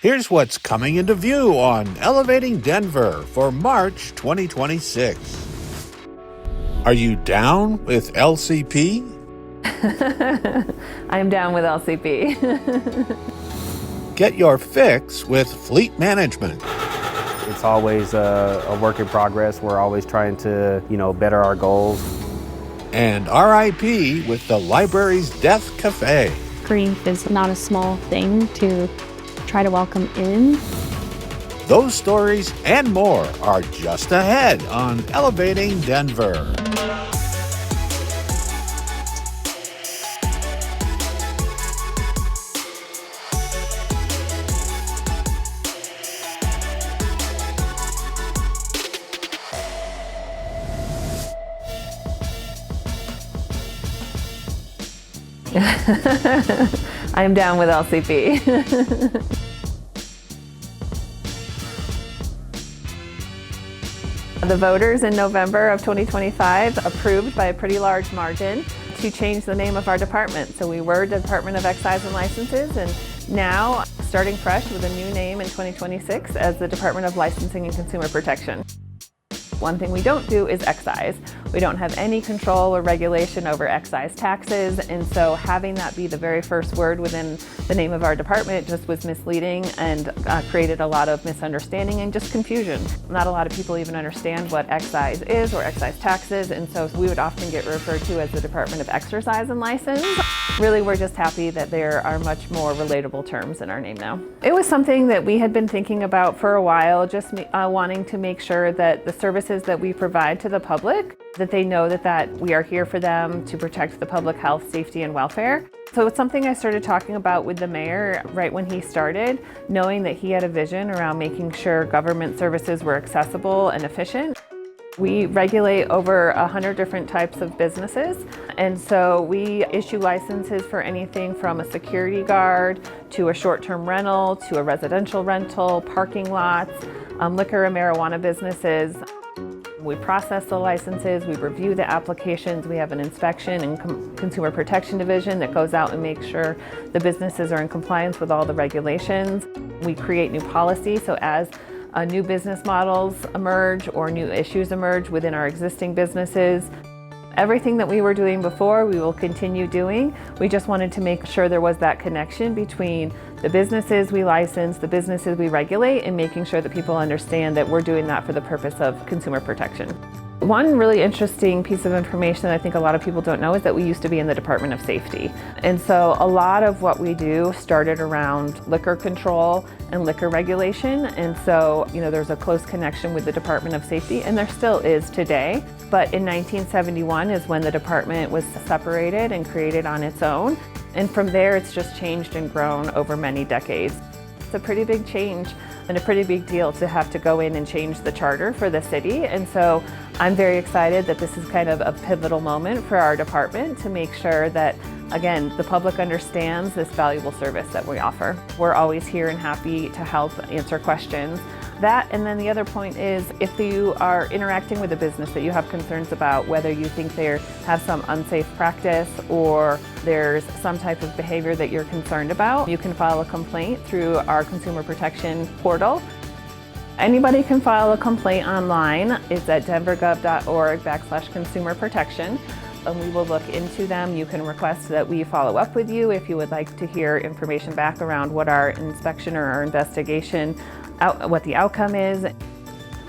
Here's what's coming into view on Elevating Denver for March 2026. Are you down with LCP? I'm down with LCP. Get your fix with Fleet Management. It's always a work in progress. We're always trying to, better our goals. And RIP with the library's Death Cafe. Grief is not a small thing to try to welcome in. Those stories and more are just ahead on Elevating Denver. I'm down with LCP. The voters in November of 2025 approved by a pretty large margin to change the name of our department. So we were Department of Excise and Licenses, and now starting fresh with a new name in 2026 as the Department of Licensing and Consumer Protection. One thing we don't do is excise. We don't have any control or regulation over excise taxes, and so having that be the very first word within the name of our department just was misleading and created a lot of misunderstanding and just confusion. Not a lot of people even understand what excise is or excise taxes, and so we would often get referred to as the Department of Exercise and License. Really, we're just happy that there are much more relatable terms in our name now. It was something that we had been thinking about for a while, just wanting to make sure that the services that we provide to the public, that they know that we are here for them to protect the public health, safety, and welfare. So it's something I started talking about with the mayor right when he started, knowing that he had a vision around making sure government services were accessible and efficient. We regulate over 100 different types of businesses, and so we issue licenses for anything from a security guard to a short-term rental to a residential rental, parking lots, liquor and marijuana businesses. We process the licenses, we review the applications, we have an inspection and consumer protection division that goes out and makes sure the businesses are in compliance with all the regulations. We create new policy, so as new business models emerge or new issues emerge within our existing businesses, everything that we were doing before, we will continue doing. We just wanted to make sure there was that connection between the businesses we license, the businesses we regulate, and making sure that people understand that we're doing that for the purpose of consumer protection. One really interesting piece of information that I think a lot of people don't know is that we used to be in the Department of Safety. And so a lot of what we do started around liquor control and liquor regulation. And so, there's a close connection with the Department of Safety, and there still is today. But in 1971 is when the department was separated and created on its own. And from there, it's just changed and grown over many decades. It's a pretty big change and a pretty big deal to have to go in and change the charter for the city. And so I'm very excited that this is kind of a pivotal moment for our department to make sure that, again, the public understands this valuable service that we offer. We're always here and happy to help answer questions. That, and then the other point is, if you are interacting with a business that you have concerns about, whether you think they have some unsafe practice or there's some type of behavior that you're concerned about, you can file a complaint through our consumer protection portal. Anybody can file a complaint online. It's at denvergov.org/consumer protection. And we will look into them. You can request that we follow up with you if you would like to hear information back around what our inspection or our investigation, what the outcome is.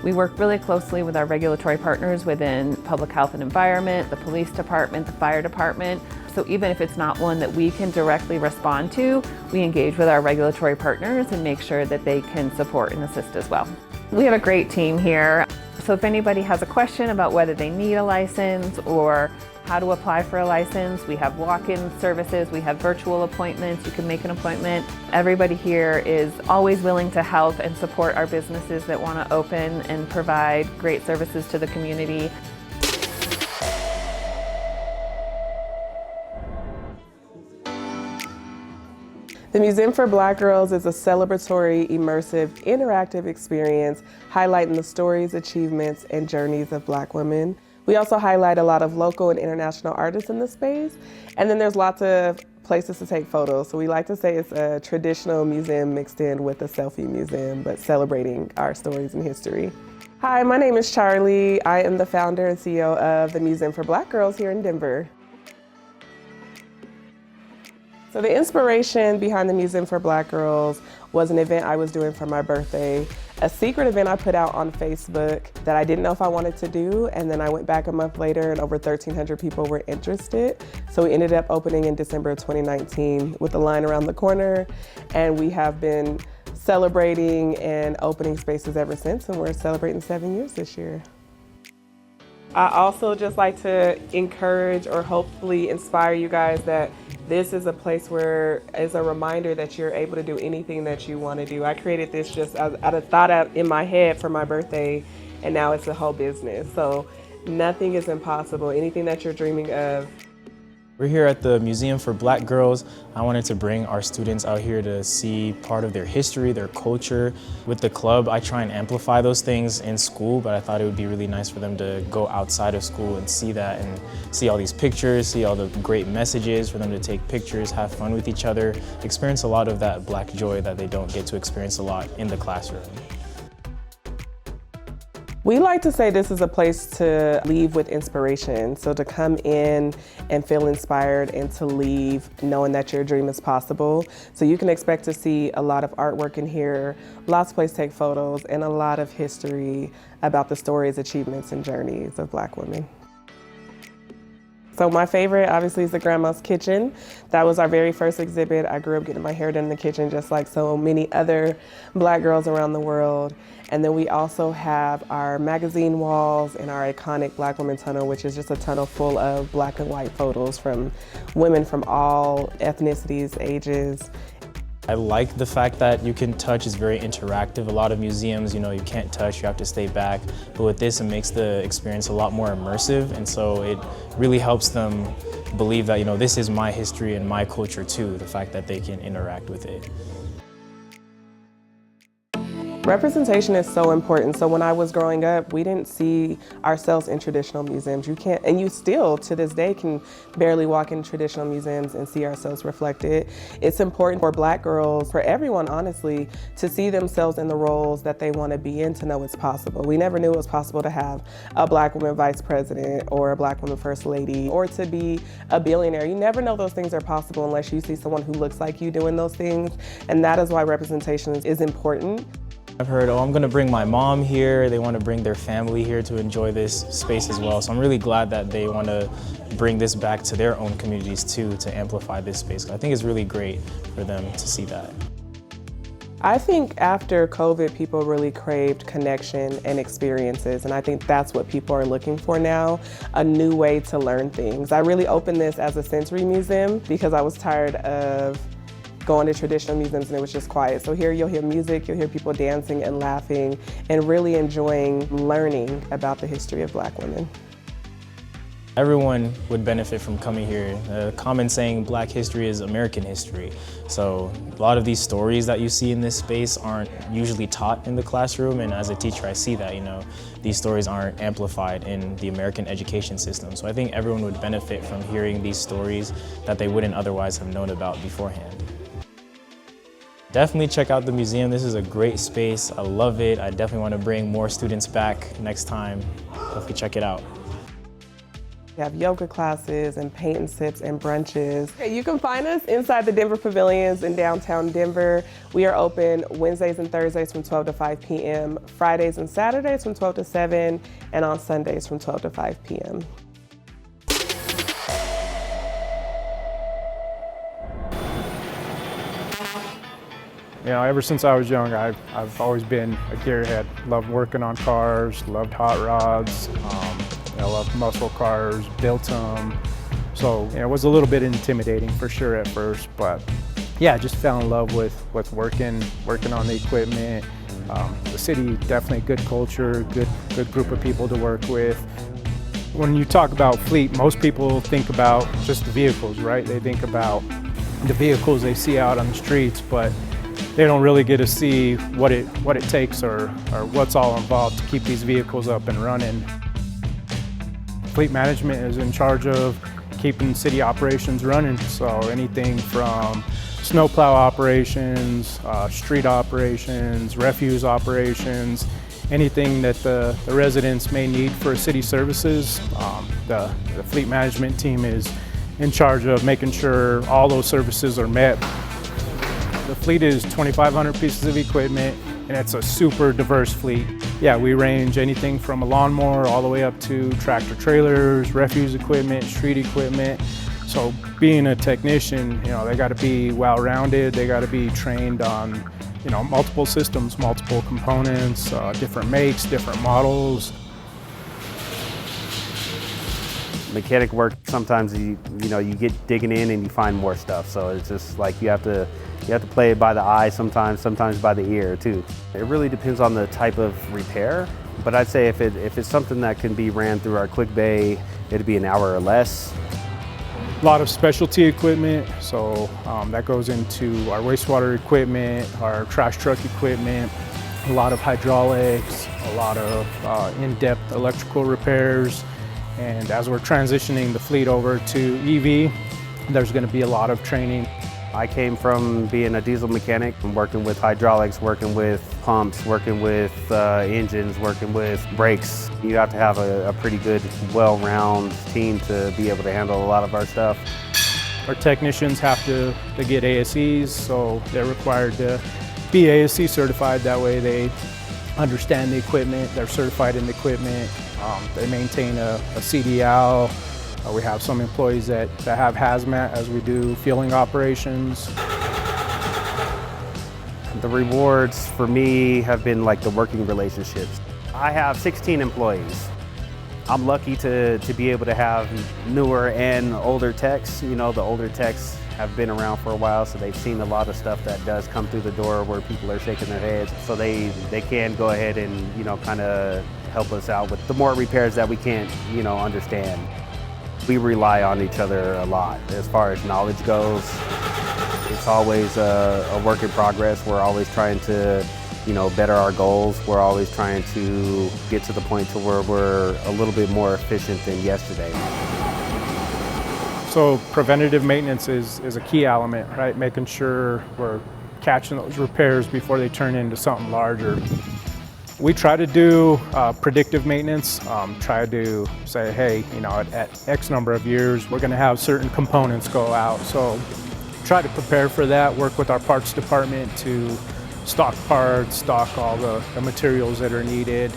We work really closely with our regulatory partners within public health and environment, the police department, the fire department. So even if it's not one that we can directly respond to, we engage with our regulatory partners and make sure that they can support and assist as well. We have a great team here. So if anybody has a question about whether they need a license or how to apply for a license, we have walk-in services, we have virtual appointments, you can make an appointment. Everybody here is always willing to help and support our businesses that want to open and provide great services to the community. The Museum for Black Girls is a celebratory, immersive, interactive experience highlighting the stories, achievements, and journeys of Black women. We also highlight a lot of local and international artists in the space. And then there's lots of places to take photos. So we like to say it's a traditional museum mixed in with a selfie museum, but celebrating our stories and history. Hi, my name is Charlie. I am the founder and CEO of the Museum for Black Girls here in Denver. So the inspiration behind the Museum for Black Girls was an event I was doing for my birthday, a secret event I put out on Facebook that I didn't know if I wanted to do, and then I went back a month later and over 1,300 people were interested. So we ended up opening in December of 2019 with the line around the corner, and we have been celebrating and opening spaces ever since, and we're celebrating 7 years this year. I also just like to encourage or hopefully inspire you guys that this is a place where it's a reminder that you're able to do anything that you want to do. I created this just out of thought out in my head for my birthday, and now it's a whole business. So nothing is impossible. Anything that you're dreaming of. We're here at the Museum for Black Girls. I wanted to bring our students out here to see part of their history, their culture. With the club, I try and amplify those things in school, but I thought it would be really nice for them to go outside of school and see that and see all these pictures, see all the great messages, for them to take pictures, have fun with each other, experience a lot of that Black joy that they don't get to experience a lot in the classroom. We like to say this is a place to leave with inspiration. So to come in and feel inspired and to leave knowing that your dream is possible. So you can expect to see a lot of artwork in here, lots of places to take photos, and a lot of history about the stories, achievements, and journeys of Black women. So my favorite obviously is the Grandma's Kitchen. That was our very first exhibit. I grew up getting my hair done in the kitchen just like so many other Black girls around the world. And then we also have our magazine walls and our iconic Black Woman Tunnel, which is just a tunnel full of Black and white photos from women from all ethnicities, ages. I like the fact that you can touch. It's very interactive. A lot of museums, you can't touch, you have to stay back. But with this, it makes the experience a lot more immersive, and so it really helps them believe that, this is my history and my culture too, the fact that they can interact with it. Representation is so important. So when I was growing up, we didn't see ourselves in traditional museums. You can't, and you still to this day can barely walk in traditional museums and see ourselves reflected. It's important for Black girls, for everyone honestly, to see themselves in the roles that they want to be in, to know it's possible. We never knew it was possible to have a Black woman vice president or a Black woman first lady or to be a billionaire. You never know those things are possible unless you see someone who looks like you doing those things. And that is why representation is important. I've heard, I'm going to bring my mom here. They want to bring their family here to enjoy this space as well. So I'm really glad that they want to bring this back to their own communities too, to amplify this space. I think it's really great for them to see that. I think after COVID, people really craved connection and experiences, and I think that's what people are looking for now, a new way to learn things. I really opened this as a sensory museum because I was tired of going to traditional museums and it was just quiet. So here you'll hear music, you'll hear people dancing and laughing and really enjoying learning about the history of Black women. Everyone would benefit from coming here. The common saying, Black history is American history. So a lot of these stories that you see in this space aren't usually taught in the classroom, and as a teacher I see that, these stories aren't amplified in the American education system. So I think everyone would benefit from hearing these stories that they wouldn't otherwise have known about beforehand. Definitely check out the museum. This is a great space. I love it. I definitely want to bring more students back next time. Definitely check it out. We have yoga classes and paint and sips and brunches. You can find us inside the Denver Pavilions in downtown Denver. We are open Wednesdays and Thursdays from 12 to 5 p.m., Fridays and Saturdays from 12 to 7, and on Sundays from 12 to 5 p.m. Ever since I was young, I've always been a gearhead. Loved working on cars, loved hot rods, loved muscle cars, built them. So it was a little bit intimidating for sure at first, but yeah, just fell in love with working on the equipment. The city, definitely a good culture, good group of people to work with. When you talk about fleet, most people think about just the vehicles, right? They think about the vehicles they see out on the streets, but they don't really get to see what it takes or what's all involved to keep these vehicles up and running. Fleet management is in charge of keeping city operations running. So anything from snowplow operations, street operations, refuse operations, anything that the residents may need for city services. The fleet management team is in charge of making sure all those services are met. The fleet is 2,500 pieces of equipment, and it's a super diverse fleet. Yeah, we range anything from a lawnmower all the way up to tractor trailers, refuse equipment, street equipment. So being a technician, they got to be well-rounded. They got to be trained on, multiple systems, multiple components, different makes, different models. Mechanic work, sometimes you get digging in and you find more stuff. So it's just like you have to play it by the eye sometimes by the ear too. It really depends on the type of repair. But I'd say if it's something that can be ran through our quick bay, it'd be an hour or less. A lot of specialty equipment, so that goes into our wastewater equipment, our trash truck equipment, a lot of hydraulics, a lot of in-depth electrical repairs. And as we're transitioning the fleet over to EV, there's going to be a lot of training. I came from being a diesel mechanic, working with hydraulics, working with pumps, working with engines, working with brakes. You have to have a pretty good, well-rounded team to be able to handle a lot of our stuff. Our technicians have to get ASEs, so they're required to be ASE certified. That way they understand the equipment, they're certified in the equipment. They maintain a CDL. We have some employees that have hazmat as we do fueling operations. The rewards for me have been like the working relationships. I have 16 employees. I'm lucky to be able to have newer and older techs. The older techs have been around for a while, so they've seen a lot of stuff that does come through the door where people are shaking their heads. So they can go ahead and, kind of help us out with the more repairs that we can't, understand. We rely on each other a lot as far as knowledge goes. It's always a work in progress. We're always trying to, better our goals. We're always trying to get to the point to where we're a little bit more efficient than yesterday. So preventative maintenance is a key element, right? Making sure we're catching those repairs before they turn into something larger. We try to do predictive maintenance, try to say, hey, at X number of years, we're going to have certain components go out. So try to prepare for that, work with our parts department to stock parts, stock all the materials that are needed.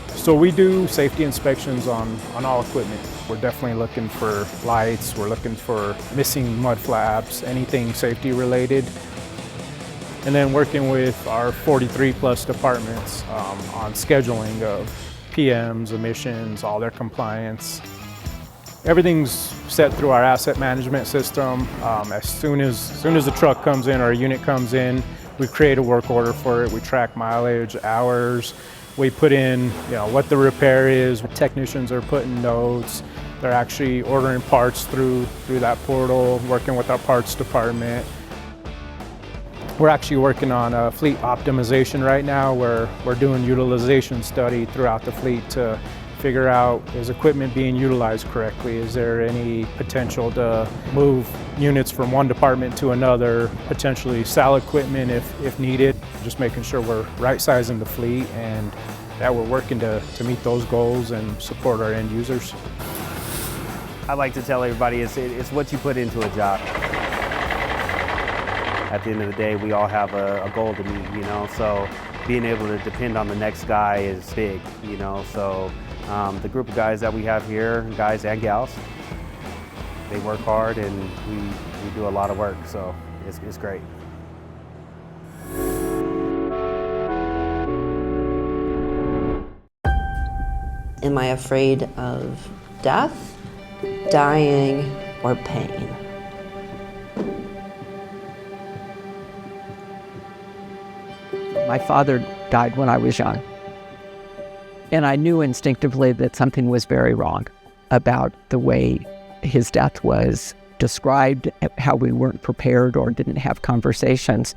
So we do safety inspections on all equipment. We're definitely looking for lights, we're looking for missing mud flaps, anything safety related. And then working with our 43 plus departments on scheduling of PMs, emissions, all their compliance. Everything's set through our asset management system. As soon as the truck comes in or a unit comes in, we create a work order for it. We track mileage, hours. We put in what the repair is. Technicians are putting notes. They're actually ordering parts through that portal, working with our parts department. We're actually working on a fleet optimization right now where we're doing utilization study throughout the fleet to figure out, is equipment being utilized correctly? Is there any potential to move units from one department to another, potentially sell equipment if needed? Just making sure we're right-sizing the fleet and that we're working to meet those goals and support our end users. I like to tell everybody it's what you put into a job. At the end of the day, we all have a goal to meet, so being able to depend on the next guy is big, so the group of guys that we have here, guys and gals, they work hard and we do a lot of work, so it's great. Am I afraid of death, dying, or pain? My father died when I was young, and I knew instinctively that something was very wrong about the way his death was described, how we weren't prepared or didn't have conversations.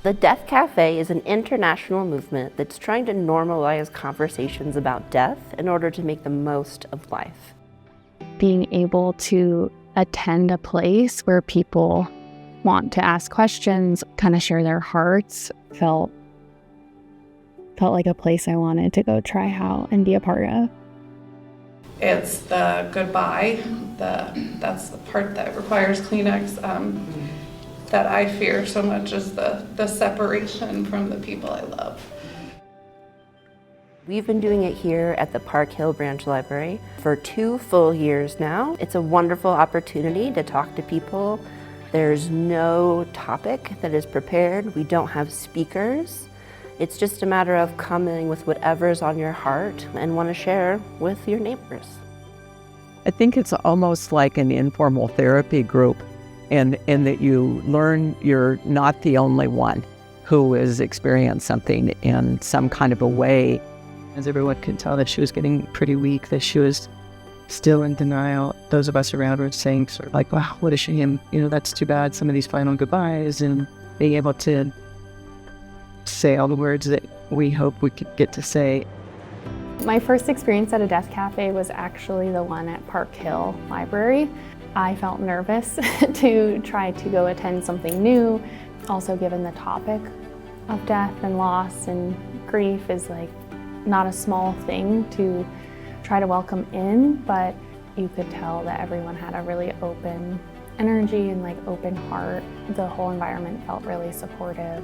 The Death Cafe is an international movement that's trying to normalize conversations about death in order to make the most of life. being able to attend a place where people want to ask questions, kind of share their hearts, felt like a place I wanted to go try out and be a part of. It's the goodbye, that's the part that requires Kleenex, that I fear so much, is the separation from the people I love. We've been doing it here at the Park Hill Branch Library for 2 full years now. It's a wonderful opportunity to talk to people. There's no topic that is prepared. We don't have speakers. It's just a matter of coming with whatever's on your heart and want to share with your neighbors. I think it's almost like an informal therapy group, and that you learn you're not the only one who has experienced something in some kind of a way. As everyone could tell that she was getting pretty weak, that she was still in denial. Those of us around her saying sort of like, wow, what a shame, that's too bad, some of these final goodbyes, and being able to say all the words that we hope we could get to say. My first experience at a death cafe was actually the one at Park Hill Library. I felt nervous to try to go attend something new. Also, given the topic of death and loss and grief is like not a small thing to try to welcome in, but you could tell that everyone had a really open energy and like open heart. The whole environment felt really supportive.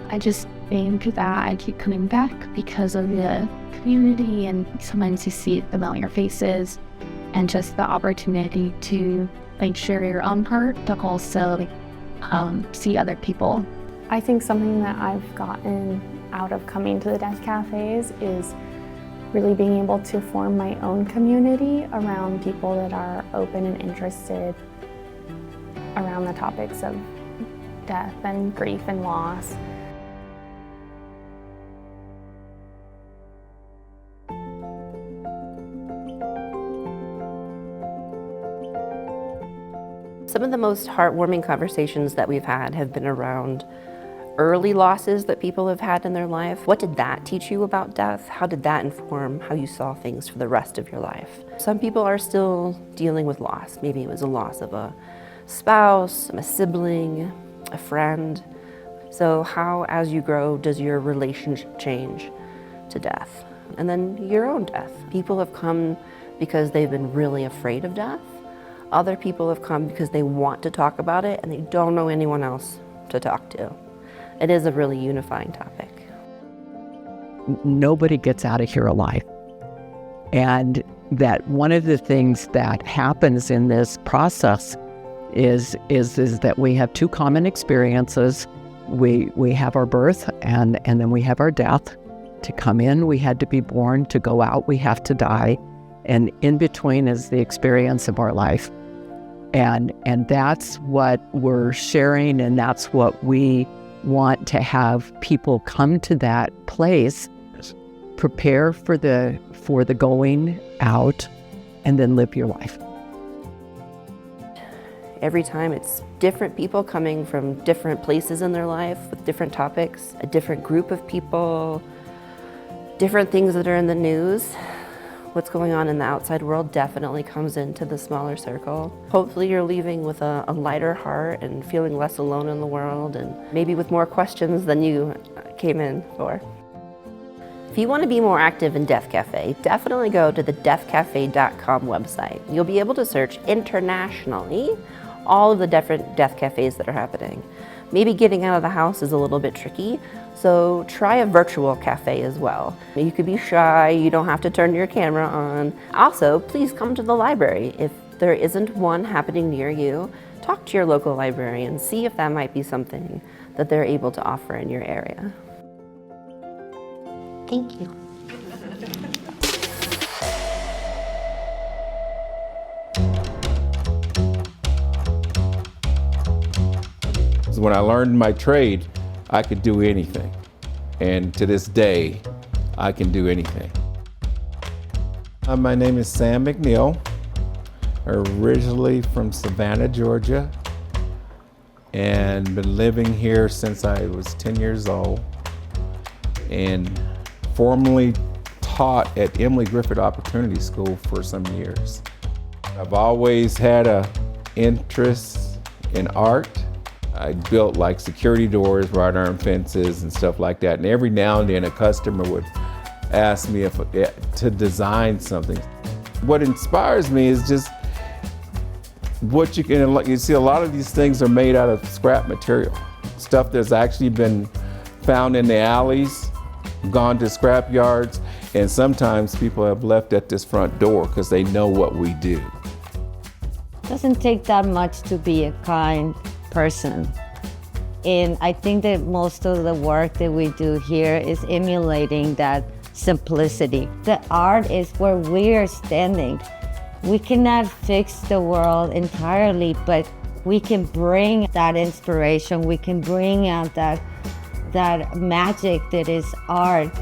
I just think that I keep coming back because of the community, and sometimes you see familiar faces and just the opportunity to like share your own heart, to also see other people. I think something that I've gotten out of coming to the death cafes is really being able to form my own community around people that are open and interested around the topics of death and grief and loss. Some of the most heartwarming conversations that we've had have been around early losses that people have had in their life. What did that teach you about death? How did that inform how you saw things for the rest of your life? Some people are still dealing with loss. Maybe it was a loss of a spouse, a sibling, a friend. So how, as you grow, does your relationship change to death? And then your own death. People have come because they've been really afraid of death. Other people have come because they want to talk about it and they don't know anyone else to talk to. It is a really unifying topic. Nobody gets out of here alive. And that one of the things that happens in this process is that we have 2 common experiences. We have our birth and then we have our death. To come in, we had to be born. To go out, we have to die. And in between is the experience of our life. And that's what we're sharing, and that's what we want to have people come to that place, prepare for the going out, and then live your life. Every time it's different people coming from different places in their life with different topics, a different group of people, different things that are in the news. What's going on in the outside world definitely comes into the smaller circle. Hopefully you're leaving with a lighter heart and feeling less alone in the world, and maybe with more questions than you came in for. If you want to be more active in Death Cafe, definitely go to the deathcafe.com website. You'll be able to search internationally all of the different death cafes that are happening. Maybe getting out of the house is a little bit tricky, so try a virtual cafe as well. You could be shy, you don't have to turn your camera on. Also, please come to the library. If there isn't one happening near you, talk to your local librarian, see if that might be something that they're able to offer in your area. Thank you. When I learned my trade, I could do anything. And to this day, I can do anything. My name is Sam McNeil, originally from Savannah, Georgia, and been living here since I was 10 years old, and formerly taught at Emily Griffith Opportunity School for some years. I've always had an interest in art. I built like security doors, wrought iron fences and stuff like that. And every now and then a customer would ask me to design something. What inspires me is just what you see a lot of these things are made out of scrap material. Stuff that's actually been found in the alleys, gone to scrap yards, and sometimes people have left at this front door because they know what we do. It doesn't take that much to be a kind person. And I think that most of the work that we do here is emulating that simplicity. The art is where we are standing. We cannot fix the world entirely, but we can bring that inspiration, we can bring out that magic that is art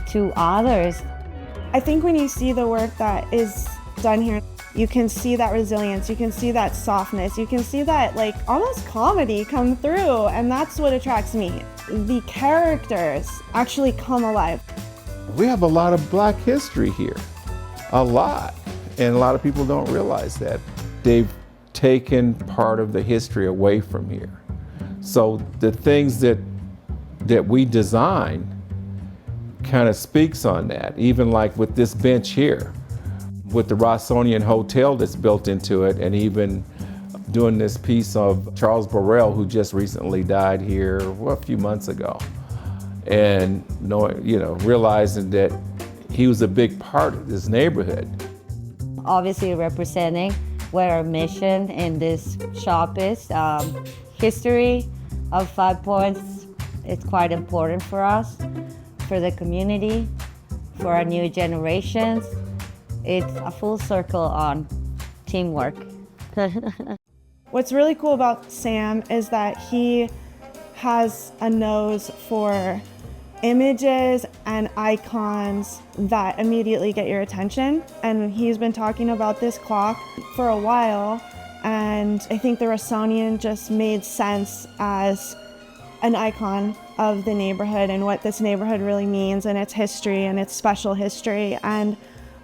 to others. I think when you see the work that is done here, you can see that resilience, you can see that softness, you can see that like almost comedy come through, and that's what attracts me. The characters actually come alive. We have a lot of Black history here, a lot, and a lot of people don't realize that. They've taken part of the history away from here. So the things that we design kind of speaks on that, even like with this bench here, with the Rossonian Hotel that's built into it, and even doing this piece of Charles Burrell, who just recently died here a few months ago. And realizing that he was a big part of this neighborhood. Obviously representing what our mission in this shop is. History of 5 Points, it's quite important for us, for the community, for our new generations. It's a full circle on teamwork. What's really cool about Sam is that he has a nose for images and icons that immediately get your attention. And he's been talking about this clock for a while, and I think the Rossonian just made sense as an icon of the neighborhood and what this neighborhood really means and its history and its special history, and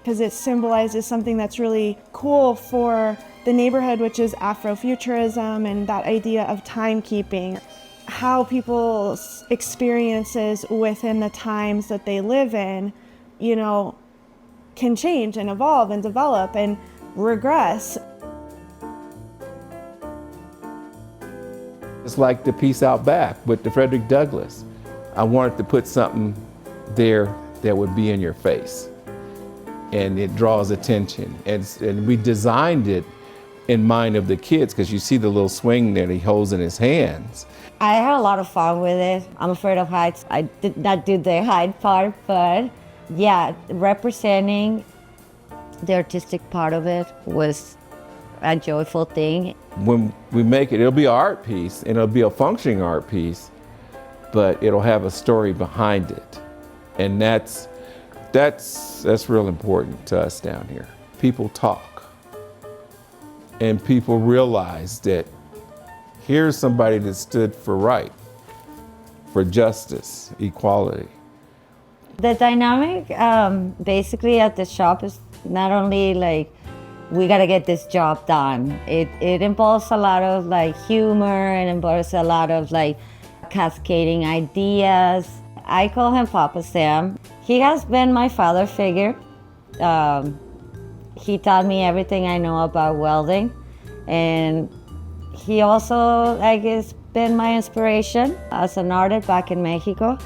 because it symbolizes something that's really cool for the neighborhood, which is Afrofuturism and that idea of timekeeping. How people's experiences within the times that they live in, can change and evolve and develop and regress. It's like the piece out back with the Frederick Douglass. I wanted to put something there that would be in your face, and it draws attention. And we designed it in mind of the kids, because you see the little swing that he holds in his hands. I had a lot of fun with it. I'm afraid of heights. I did not do the height part, but yeah, representing the artistic part of it was a joyful thing. When we make it, it'll be an art piece, and it'll be a functioning art piece, but it'll have a story behind it. And that's real important to us down here. People talk, and people realize that here's somebody that stood for right, for justice, equality. The dynamic basically at the shop is not only like, we gotta get this job done. It involves a lot of like humor, and involves a lot of like cascading ideas. I call him Papa Sam. He has been my father figure. He taught me everything I know about welding, and he also has been my inspiration as an artist back in Mexico.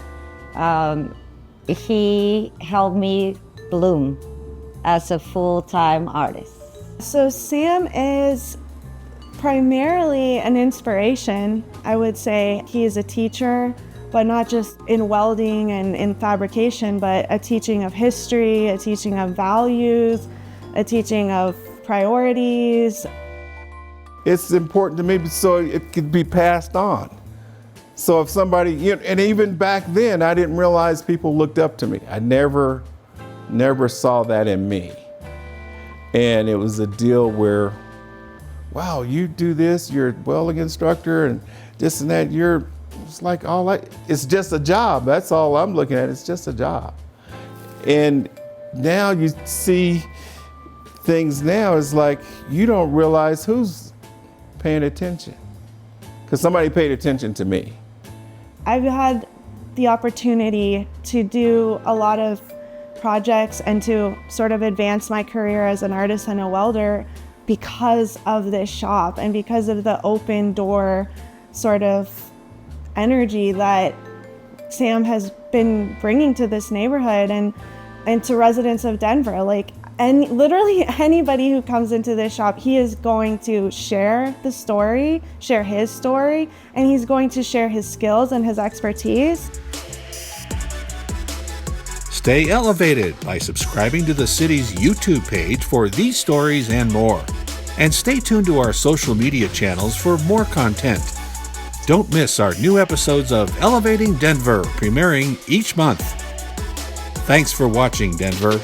He helped me bloom as a full-time artist. So Sam is primarily an inspiration, I would say. He is a teacher, but not just in welding and in fabrication, but a teaching of history, a teaching of values, a teaching of priorities. It's important to me so it could be passed on. So if somebody, and even back then, I didn't realize people looked up to me. I never saw that in me. And it was a deal where, wow, you do this, you're a welding instructor and this and that, it's like it's just a job. That's all I'm looking at, it's just a job. And now you see things now is like you don't realize who's paying attention. Because somebody paid attention to me. I've had the opportunity to do a lot of projects and to sort of advance my career as an artist and a welder because of this shop and because of the open door sort of energy that Sam has been bringing to this neighborhood and to residents of Denver. Like, and literally anybody who comes into this shop, he is going to share the story, share his story, and he's going to share his skills and his expertise. Stay elevated by subscribing to the city's YouTube page for these stories and more. And stay tuned to our social media channels for more content. Don't miss our new episodes of Elevating Denver, premiering each month. Thanks for watching, Denver.